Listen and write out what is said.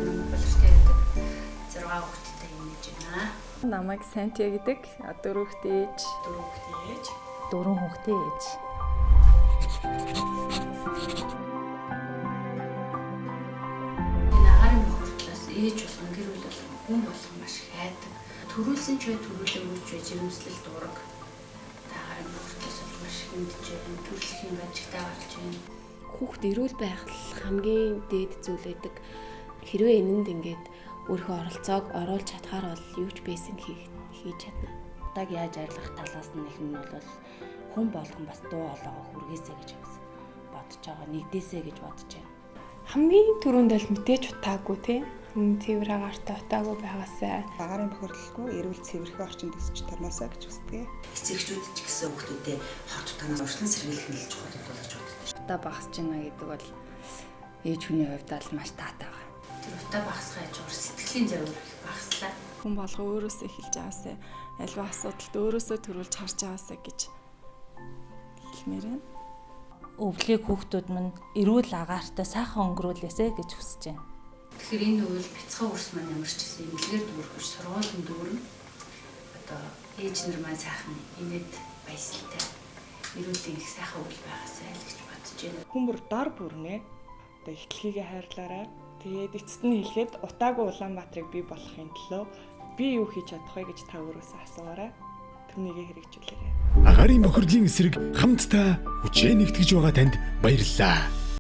нам боловчтой гэдэг 6 хүүхэдтэй юм гэж байна. Намайг Сантья гэдэг 4 хүүхэдтэй ээж. 4 хүүхэдтэй ээж. Энэ агарын бохирдлоос ээж болгон гэр бүл болгон хүн болгон маш их хайдаг. Төрүүлсэн ч бай төрүүлээгүй ч бай жирэмслэл дураг. Агарын бохирдлоос маш их мэдж байна. Төрөлхийн ажигтай гарч байна. Хүүхд эрүүл байх хамгийн дээд зүйл байдаг. Хэрвээ энэнд ингээд өөрийнхөө оролцоог оруулж чадхаар бол юу ч байсан хийж чадна. Удааг яаж арилгах талаас нь их нь бол хүн болгон бас дуу хоолойгоо хүргээсэй гэж бодож байгаа. Нэгдээсэй гэж бодож байна. Хамгийн түрүүнд л мэдээж утаагүй тий. Цэвэр агаартай утаагүй байгаасай. Агарын бохирдолгүй эрүүл цэвэрхэн орчинд өсөж торносоо гэж хүсдэг. Эцэгчүүд ч гэсэн хүүхдүүдэд хот утаанаас урьдчилан сэргийлэх нь л чухал болж боддог. Утаа багасж байна гэдэг бол ээж хүний хувьд л маш таатай байна. Тэр утаа багасгах хажуугаар сэтгэлийн зовир багаслаа. Хүн болго өөрөөсөө эхэлж байгаасай. Альва асуудалд өөрөөсөө төрүүлж харж байгаасай гэж хэлмээр байна. Өвлийг хүүхдүүд минь эрүүл агаартай сайхан өнгөрүүлээсэй гэж хүсэж байна. Тэгэхээр энэ үйл бяцхан үрс маань ямар ч гэсэн эмнэлгээр дүүргэж сургуулийн дүүрэн одоо ээж нар маань сайхан инээд баясгалтай эрүүл их сайхан үйл байгаасай л гэж бодож байна. Хүн бүр дор бүрнэ. Одоо ихтлхийгээ хайрлаарай. Тэгээд эцэст нь хэлэхэд утаагүй Улаанбаатарыг бий болгохын төлөө би юу хийж чадах вэ гэж та өөрөөсөө асуугаарай. Түүнийгээ хэрэгжүүлээрэй. Агарын бохирдлын эсрэг хамтдаа хүчээ нэгтгэж байгаа танд баярлалаа.